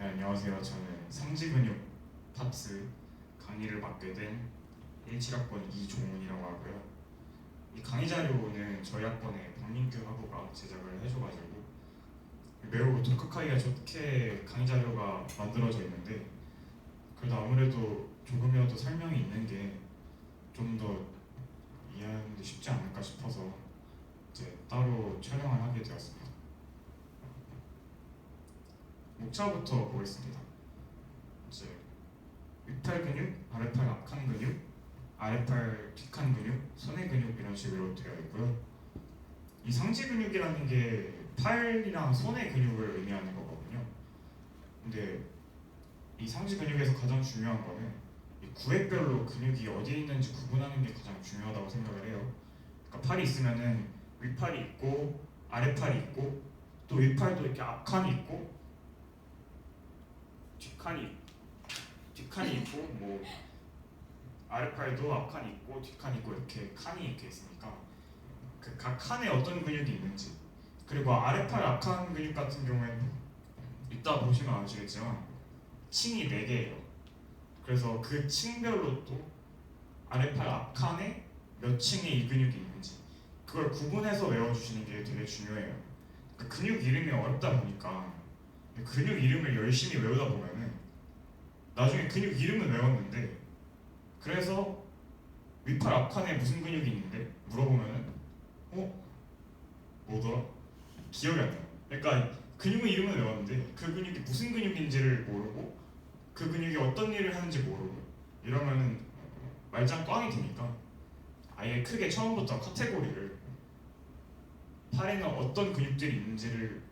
네, 안녕하세요. 저는 상지근육 파트 강의를 맡게 된 17학번 이종훈이라고 하고요. 이 강의 자료는 저희 학번의 박민규 학우가 제작을 해줘가지고 매우 독학하기가 좋게 강의 자료가 만들어져 있는데, 그래도 아무래도 조금이라도 설명이 있는 게 좀 더 이해하는 데 쉽지 않을까 싶어서 이제 따로 촬영을 하게 되었습니다. 목차부터 보겠습니다. 이제 윗팔 근육, 아랫팔 앞칸 근육, 아랫팔 뒷칸 근육, 손의 근육 이런 식으로 되어 있고요. 이 상지 근육이라는 게 팔이랑 손의 근육을 의미하는 거거든요. 근데 이 상지 근육에서 가장 중요한 거는 이 구획별로 근육이 어디에 있는지 구분하는 게 가장 중요하다고 생각을 해요. 그러니까 팔이 있으면은 윗팔이 있고 아랫팔이 있고 또 윗팔도 이렇게 앞칸이 있고 뒷칸이 있고 뭐 아랫팔도 앞칸이 있고 뒷칸이 있고 이렇게 칸이 이렇게 있으니까 그 각 칸에 어떤 근육이 있는지, 그리고 아랫팔 앞칸 근육 같은 경우에는 이따 보시면 아시겠지만 층이 4개예요. 그래서 그 층별로 또 아랫팔 앞칸에 몇 층의 이 근육이 있는지 그걸 구분해서 외워주시는 게 되게 중요해요. 그 근육 이름이 어렵다 보니까 근육 이름을 열심히 외우다 보면은 나중에 근육 이름은 외웠는데, 그래서 윗팔 앞칸에 무슨 근육이 있는데 물어보면은 뭐더라? 기억이 안 나요. 그러니까 근육의 이름은 외웠는데 그 근육이 무슨 근육인지를 모르고 그 근육이 어떤 일을 하는지 모르고 이러면은 말짱 꽝이 되니까 아예 크게 처음부터 카테고리를 팔에는 어떤 근육들이 있는지를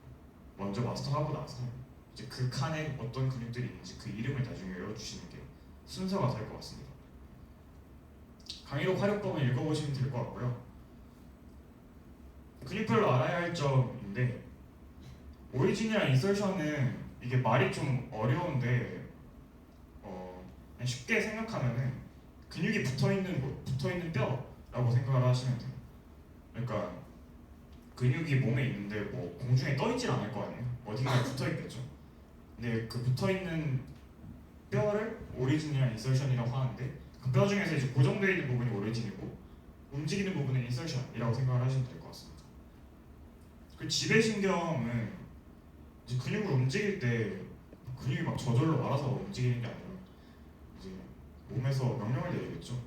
먼저 마스터하고 나서 이제 그 칸에 어떤 근육들이 있는지 그 이름을 나중에 외워주시는 게 순서가 될 것 같습니다. 강의록 활용법을 읽어보시면 될 것 같고요. 근육별로 알아야 할 점인데, 오리진이랑 인설션은 이게 말이 좀 어려운데 그냥 쉽게 생각하면은 근육이 붙어있는 곳, 붙어있는 뼈라고 생각을 하시면 돼요. 그러니까 근육이 몸에 있는데 뭐 공중에 떠있진 않을 거 아니에요. 어딘가에 붙어있겠죠. 근데 그 붙어있는 뼈를 오리진이랑 인설션이라고 하는데, 그 뼈 중에서 이제 고정되어 있는 부분이 오리진이고 움직이는 부분은 인설션이라고 생각을 하시면 될 것 같습니다. 그 지배신경은 이제 근육을 움직일 때 근육이 막 저절로 알아서 움직이는 게 아니라 이제 몸에서 명령을 내리겠죠.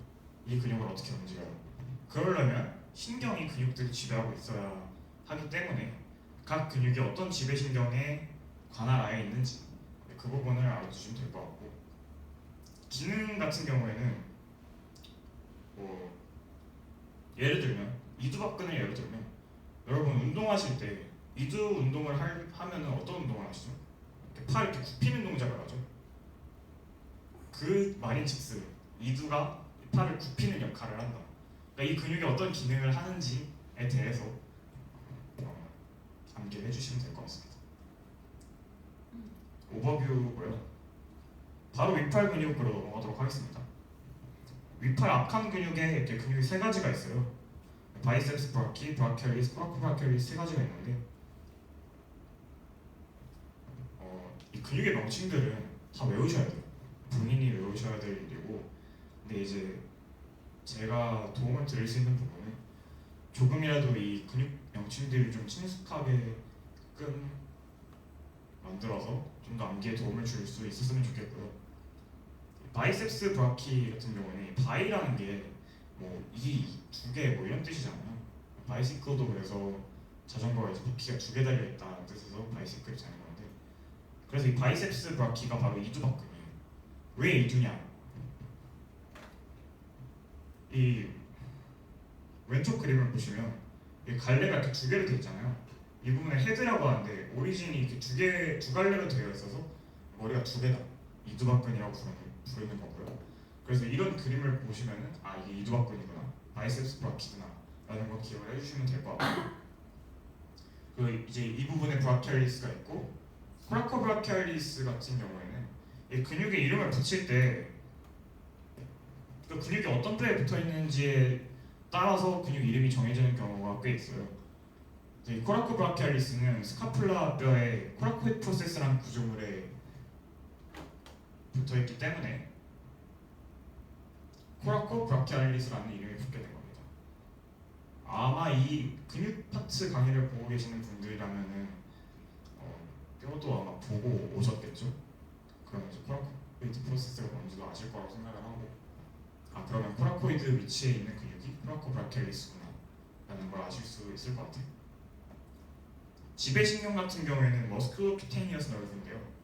이 근육을 어떻게 움직여요. 그러려면 신경이 근육들을 지배하고 있어야 하기 때문에 각 근육이 어떤 지배신경의 관할 아에 있는지 그 부분을 알아두시면 될 것 같고, 기능 같은 경우에는 뭐 예를 들면 이두박근을 예를 들면 여러분 운동하실 때 이두 운동을 하면은 어떤 운동을 하시죠? 팔 이렇게 굽히는 동작을 하죠. 그 말인즉슨 이두가 팔을 굽히는 역할을 한다. 그러니까 이 근육이 어떤 기능을 하는지에 대해서 암기를 해주시면 될 것 같습니다. 오버뷰고요. 바로 윗팔 근육으로 넘어가도록 하겠습니다. 윗팔 앞칸 근육에 이렇게 근육이 3가지가 있어요. 바이셉스 브라키, 브라키얼리스, 코라코브라키얼리스 3가지가 있는데 이 근육의 명칭들은 다 외우셔야 돼요. 본인이 외우셔야 될 일이고, 근데 이제 제가 도움을 드릴 수 있는 부분은 조금이라도 이 근육 명칭들을 좀 친숙하게끔 만들어서 좀 더 암기에 도움을 줄 수 있었으면 좋겠고요. 바이셉스 브라키 같은 경우는 바이라는 게 뭐 이, 2개 뭐 이런 뜻이잖아요. 바이시클도 그래서 자전거가 이제 바퀴가 2개 달려 있다는 뜻에서 바이시클이라는 건데, 그래서 이 바이셉스 브라키가 바로 이두박근이에요. 왜 이두냐? 이 왼쪽 그림을 보시면 이 갈래가 이렇게 2개로 되어 있잖아요. 이 부분을 헤드라고 하는데 오리진이 이렇게 두 갈래로 되어 있어서 머리가 2개다. 이두박근이라고 부르는 거고요. 그래서 이런 그림을 보시면은 이게 이두박근이구나, 바이셉스 브라키구나 라는 거 기억을 해주시면 될 것 같고, 그 이제 이 부분에 브라키알리스가 있고 코라코브라키알리스 같은 경우에는 이 근육의 이름을 붙일 때 그 근육이 어떤 뼈에 붙어 있는지에 따라서 근육 이름이 정해지는 경우가 꽤 있어요. 이 코라코브라키알리스는 스카플라 뼈의 코라코이드 프로세스라는 구조물에 붙어있기 때문에 코라코 브라키알리스라는 이름이 붙게 된 겁니다. 아마 이 근육 파트 강의를 보고 계시는 분들이라면은 뼈도 아마 보고 오셨겠죠? 그러면 이제 코라코이드 프로세스가 뭔지도 아실 거라고 생각을 하고, 그러면 코라코이드 위치에 있는 근육이 코라코 브라키알리스구나 라는 걸 아실 수 있을 것 같아요. 지배신경 같은 경우에는 머스쿨로큐테니어스 너브인데요.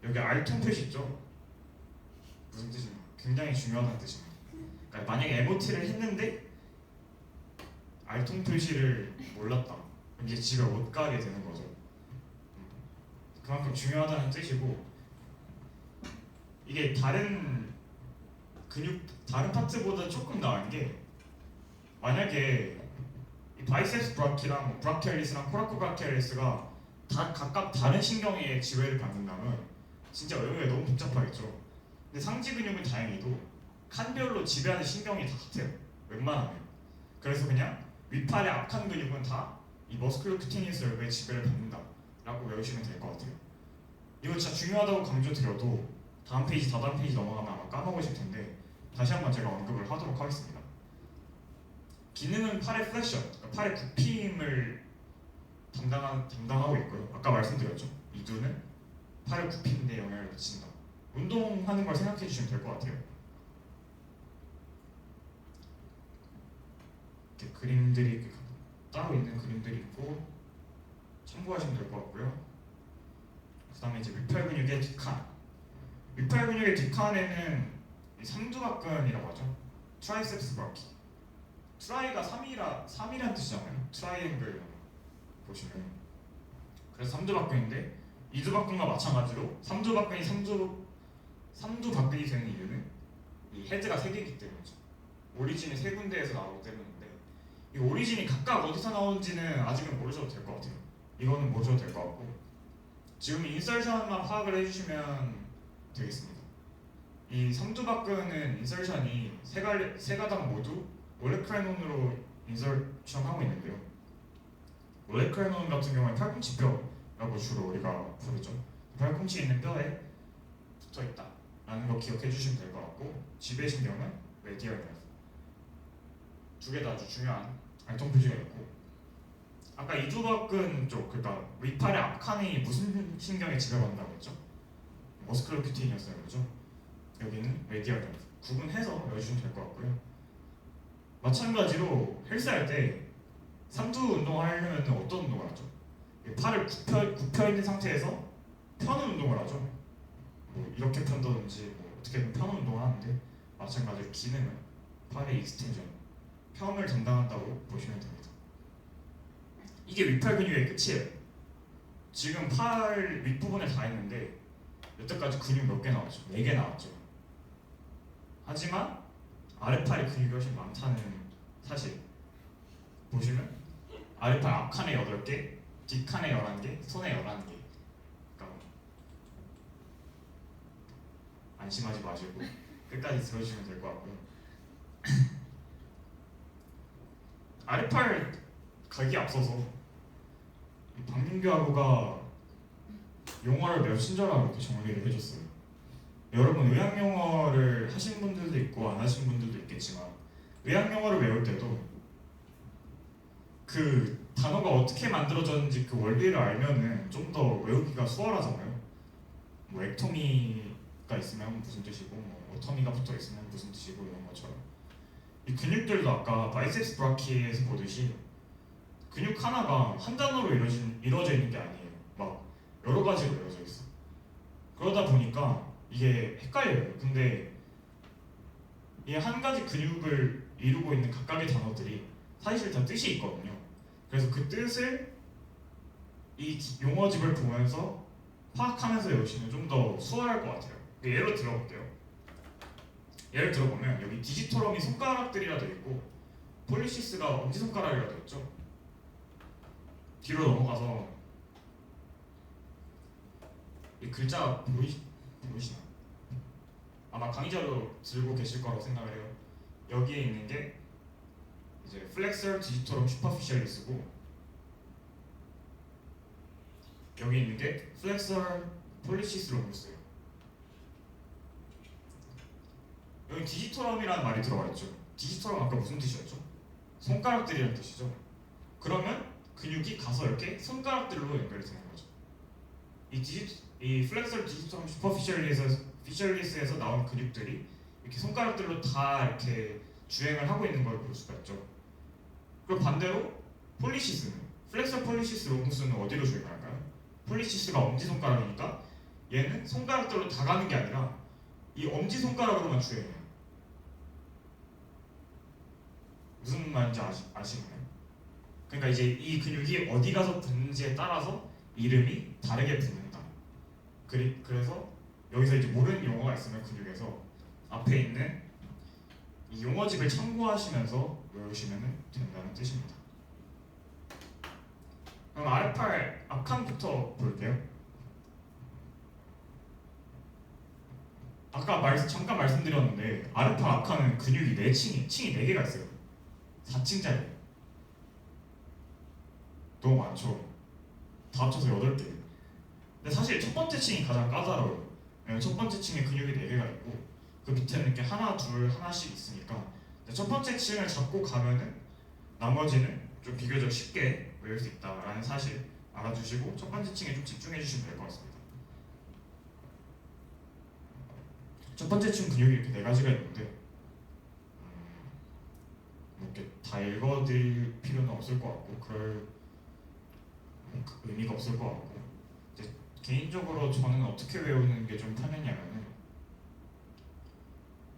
여기 알통 표시 있죠? 무슨 뜻인가? 굉장히 중요하다는 뜻입니다. 그러니까 만약에 MOT를 했는데 알통 표시를 몰랐다. 그럼 이제 집에 못 가게 되는 거죠. 그만큼 중요하다는 뜻이고, 이게 다른 파트보다 조금 나은 게, 만약에 이 바이셉스 브라키랑 브라키알리스랑 코라코 브라키알리스가 다 각각 다른 신경에 지배를 받는다면 진짜 외우기가 너무 복잡하겠죠. 근데 상지 근육은 다행히도 칸별로 지배하는 신경이 다 같아요. 웬만하면. 그래서 그냥 윗팔의 앞칸 근육은 다 이 머스큘로큐테니어스 열배의 지배를 받는다 라고 외우시면 될 것 같아요. 이거 진짜 중요하다고 강조드려도 다음 페이지 넘어가면 아마 까먹으실 텐데 다시 한번 제가 언급을 하도록 하겠습니다. 기능은 팔의 플렉션, 그러니까 팔의 굽힘을 담당하고 있고요. 아까 말씀드렸죠. 이 두는 팔의 굽힘에 영향을 미친다. 운동하는 걸 생각해 주시면 될 것 같아요. 이렇게 그림들이 따로 있는 그림들이 있고 참고하시면 될 것 같고요. 그 다음에 이제 윗팔 근육의 뒷칸. 윗팔 근육의 뒷칸에는 이 삼두박근이라고 하죠. 트라이셉스 브라키. 트라이가 3이란 뜻이잖아요. 트라이앵글 보시면. 그래서 삼두박근인데 이두박근과 마찬가지로 삼두박근이 삼두박근이 되는 이유는 이 헤드가 3개이기 때문이죠. 오리진이 3군데에서 나오기 때문인데, 이 오리진이 각각 어디서 나오는지는 아직은 모르셔도 될 것 같아요. 이거는 모르셔도 될 것 같고, 지금 인설션만 파악을 해주시면 되겠습니다. 이 삼두박근은 인설션이 세 가닥 모두 올레크레논으로 인설션하고 있는데요. 올레크레논 같은 경우는 팔꿈치뼈라고 주로 우리가 부르죠. 팔꿈치에 있는 뼈에 붙어있다 라는 거 기억해 주시면 될 것 같고, 지배신경은 메디얼 nerve. 두 개 다 아주 중요한 알통 표시가 있고, 아까 이두박근 쪽, 그러니까 윗팔의 앞칸이 무슨 신경에 지배받는다고 했죠? 머스큘로큐테니어스라고 그러죠. 여기는 메디얼 nerve. 구분해서 외우시면 될 것 같고요. 마찬가지로 헬스할 때 삼두 운동하려면 어떤 운동을 하죠? 팔을 굽혀 있는 상태에서 펴는 운동을 하죠. 뭐 이렇게 편다든지 뭐 어떻게든 펴는 운동을 하는데, 마찬가지로 기능은 팔의 익스텐션, 펴을 담당한다고 보시면 됩니다. 이게 윗팔 근육의 끝이에요. 지금 팔 윗부분에 다 있는데 여태까지 근육 몇 개 나왔죠? 4개 나왔죠. 하지만 아랫팔에 근육이 훨씬 많다는 사실 보시면 아랫팔 앞칸에 8개, 뒷칸에 11개, 손에 11개. 그러니까 안심하지 마시고 끝까지 들어주시면 될 것 같고요. 아랫팔 가기 앞서서 박민규 하루가 용어를 몇 친절하게 이렇게 정리를 해줬어요. 여러분 의학 용어를 하신 분들도 있고 안 하신 분들도 있겠지만, 의학 용어를 외울 때도 그 단어가 어떻게 만들어졌는지 그 원리를 알면은 좀 더 외우기가 수월하잖아요. 뭐 액토미가 있으면 무슨 뜻이고, 뭐 오토미가 붙어 있으면 무슨 뜻이고, 이런 것처럼 이 근육들도 아까 바이셉스 브라키에서 보듯이 근육 하나가 한 단어로 이루어져 있는 게 아니에요. 막 여러 가지로 이루어져 있어. 그러다 보니까 이게 헷갈려요. 근데 이 한 가지 근육을 이루고 있는 각각의 단어들이 사실 다 뜻이 있거든요. 그래서 그 뜻을 이 용어집을 보면서 파악하면서 외우시면 좀 더 수월할 것 같아요. 예로 들어볼게요. 예를 들어보면 여기 디지토럼이 손가락들이라 되어 있고 폴리시스가 엄지손가락이라 되어 있죠. 뒤로 넘어가서 이 글자 보이시나? 아마 강의 자료 들고 계실 거라고 생각을 해요. 여기에 있는 게 이제 플렉서 디지토럼 슈퍼피셜리스고, 여기 있는 게 플렉서 폴리시스 롱무스예요. 여기 디지털함이라는 말이 들어가 있죠. 디지털함 아까 무슨 뜻이었죠? 손가락들이라는 뜻이죠. 그러면 근육이 가서 이렇게 손가락들로 연결이 되는 거죠. 이 플렉서 디지털 슈퍼피셜리스에서 나온 근육들이 이렇게 손가락들로 다 이렇게 주행을 하고 있는 걸 볼 수가 있죠. 그리고 반대로 폴리시스는 플렉서 폴리시스 롱무스는 어디로 주행할까요? 폴리시스가 엄지 손가락이니까 얘는 손가락들로 다 가는 게 아니라 이 엄지 손가락으로만 주행해요. 무슨 말인지 아시나요? 그러니까 이제 이 근육이 어디 가서 붙는지에 따라서 이름이 다르게 붙는다. 그래서 여기서 이제 모르는 용어가 있으면 근육에서 앞에 있는 이 용어집을 참고하시면서 외우시면 된다는 뜻입니다. 그럼 아랫팔 앞칸부터 볼게요. 아까 잠깐 말씀드렸는데 아랫팔 앞칸은 근육이 4층이 4개가 있어요. 4층짜리. 너무 많죠. 다 합쳐서 8개. 근데 사실 첫 번째 층이 가장 까다로워요. 왜냐면 첫 번째 층에 근육이 4개가 있고 그 밑에는 이렇게 하나, 둘, 하나씩 있으니까 첫 번째 층을 잡고 가면은 나머지는 좀 비교적 쉽게 외울 수 있다라는 사실 알아주시고 첫 번째 층에 좀 집중해 주시면 될 것 같습니다. 첫 번째 층 근육이 이렇게 4가지가 있는데 이렇게 다 읽어드릴 필요는 없을 것 같고 그럴 의미가 없을 것 같고 이제 개인적으로 저는 어떻게 외우는 게 좀 편했냐면은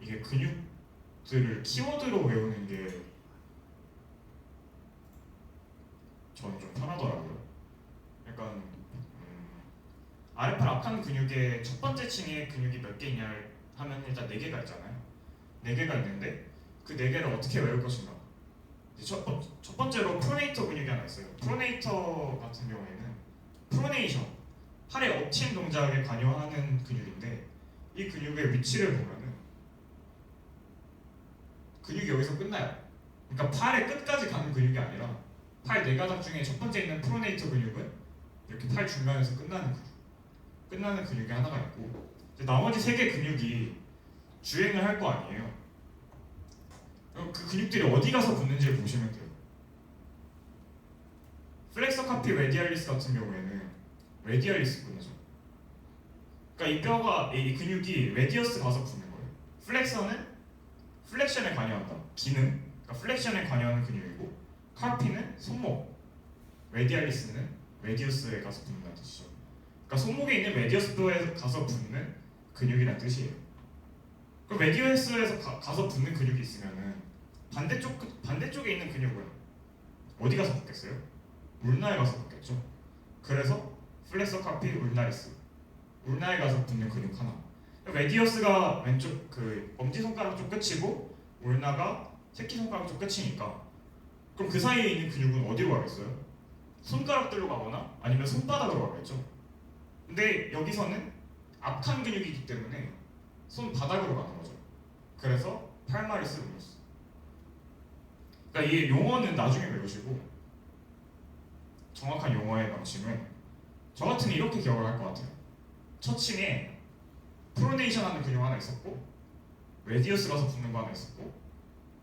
이게 근육들을 키워드로 외우는 게 저는 좀 편하더라고요. 약간 아랫팔 앞칸 근육의 첫 번째 층에 근육이 몇 개 있냐 하면 일단 4개가 있잖아요. 4개가 있는데 그 4개를 어떻게 외울 것인가? 첫 번째로 프로네이터 근육이 하나 있어요. 프로네이터 같은 경우에는 프로네이션, 팔의 엎친 동작에 관여하는 근육인데 이 근육의 위치를 보면은 근육이 여기서 끝나요. 그러니까 팔의 끝까지 가는 근육이 아니라 팔 4가닥 중에 첫 번째 있는 프로네이터 근육은 이렇게 팔 중간에서 끝나는 근육이 하나가 있고 이제 나머지 3개 근육이 주행을 할 거 아니에요. 그 근육들이 어디 가서 붙는지를 보시면 돼요. 플렉서 카피 레디알리스 같은 경우에는 레디알리스 근이죠. 그러니까 이 뼈가 이 근육이 레디어스 가서 붙는 거예요. 플렉서는 플렉션에 관여한다. 기능, 그러니까 플렉션에 관여하는 근육이고 카피는 손목, 레디알리스는 레디우스에 가서 붙는다는 뜻이죠. 그러니까 손목에 있는 레디어스 뼈에 가서 붙는 근육이라는 뜻이에요. 그럼 레디우스에서 가서 붙는 근육이 있으면은 반대쪽에 있는 근육은 어디 가서 붙겠어요? 울나에 가서 붙겠죠. 그래서 플렉서 카피 울나리스, 울나에 가서 붙는 근육 하나. 레디어스가 왼쪽 그 엄지 손가락 쪽 끝이고 울나가 새끼 손가락 쪽 끝이니까 그럼 그 사이에 있는 근육은 어디로 가겠어요? 손가락들로 가거나 아니면 손바닥으로 가겠죠. 근데 여기서는 앞칸 근육이기 때문에 손바닥으로 가는 거죠. 그래서 팔마리스 루무스. 그러니까 이 용어는 나중에 외우시고 정확한 용어의 명칭은 저 같으면 이렇게 기억을 할 것 같아요. 첫 층에 프로네이션 하는 근육 하나 있었고 레디어스 가서 붙는 거 하나 있었고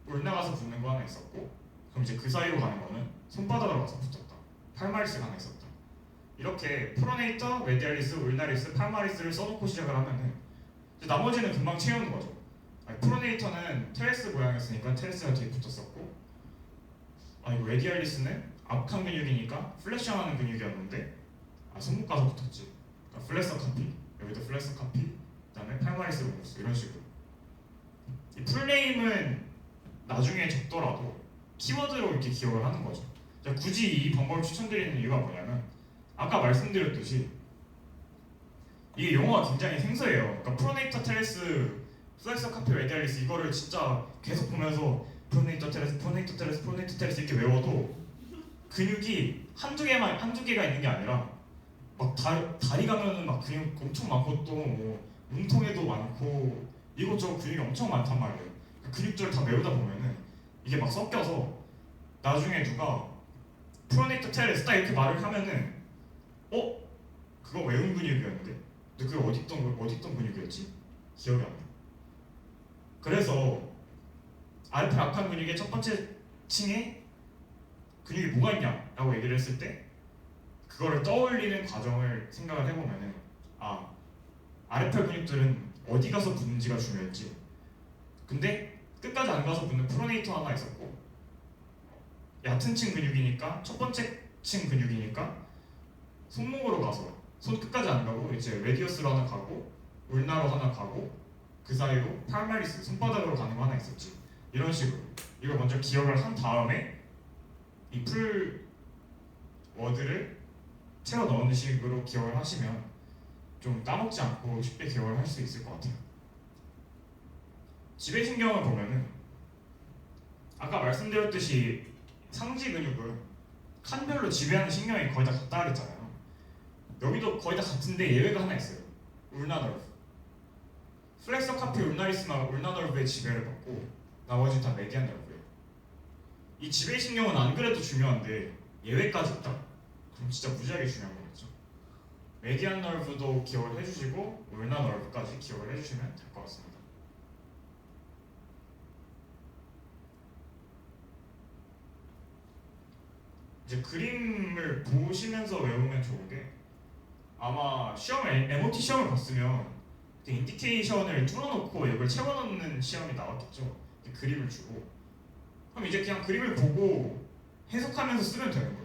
울나 가서 붙는 거 하나 있었고 그럼 이제 그 사이로 가는 거는 손바닥으로 가서 붙었다. 팔마리스가 하나 있었다. 이렇게 프로네이터, 레디알리스, 울나리스, 팔마리스를 써놓고 시작을 하면은 이제 나머지는 금방 채우는 거죠. 프로네이터는 테레스 모양이었으니까 테레스가 뒤에 붙었었고 이거 레디알리스는 앞칸 근육이니까 플렉션하는 근육이었는데 손목 가서 붙었지. 그러니까 플렉서 카피, 여기도 플렉서 카피, 그다음에 팔마리스 루무스 이런 식으로. 이 풀네임은 나중에 적더라도 키워드로 이렇게 기억을 하는 거죠. 굳이 이 방법을 추천드리는 이유가 뭐냐면 아까 말씀드렸듯이 이게 용어가 굉장히 생소해요. 그러니까 프로네이터 테레스, 플렉서 카피, 레디알리스 이거를 진짜 계속 보면서 프로네이터 테레스, 프로네이터 테레스, 프로네이터 테레스 이렇게 외워도 근육이 한두 개가 있는 게 아니라 막 다리 가면은 막 근육 엄청 많고 또 뭐 몸통에도 많고 이것저것 근육이 엄청 많단 말이에요. 그 근육들을 다 외우다 보면은 이게 막 섞여서 나중에 누가 프로네이터 테레스 딱 이렇게 말을 하면은 그거 외운 근육이었는데 근데 그게 어디 있던 근육이었지? 기억이 안 나. 그래서 아르팔 악한 근육의 첫 번째 층에 근육이 뭐가 있냐라고 얘기를 했을 때 그거를 떠올리는 과정을 생각을 해보면은 아르팔 근육들은 어디 가서 붙는지가 중요했지. 근데 끝까지 안 가서 붙는 프로네이터 하나 있었고 얕은 층 근육이니까 첫 번째 층 근육이니까 손목으로 가서 손 끝까지 안 가고 이제 레디어스로 하나 가고 울나로 하나 가고 그 사이로 팔마리스 손바닥으로 가는 거 하나 있었지. 이런 식으로 이걸 먼저 기억을 한 다음에 이 풀 워드를 채워 넣는 식으로 기억을 하시면 좀 까먹지 않고 쉽게 기억을 할 수 있을 것 같아요. 지배신경을 보면은 아까 말씀드렸듯이 상지 근육은 칸별로 지배하는 신경이 거의 다 같다 그랬잖아요. 여기도 거의 다 같은데 예외가 하나 있어요. 울나 너브. 플렉서 카피 울나리스만 울나 너브의 지배를 받고 나머지는 다 메디안 너브예요. 이 지배신경은 안 그래도 중요한데 예외까지 있다? 그럼 진짜 무지하게 중요한 거겠죠. 메디안 너브도 기억을 해주시고 울나 너브까지 기억을 해주시면 될 것 같습니다. 이제 그림을 보시면서 외우면 좋은 게 아마 MOT 시험을 봤으면 그 인디케이션을 뚫어놓고 이걸 채워넣는 시험이 나왔겠죠. 그림을 주고 그럼 이제 그냥 그림을 보고 해석하면서 쓰면 되는 거예요.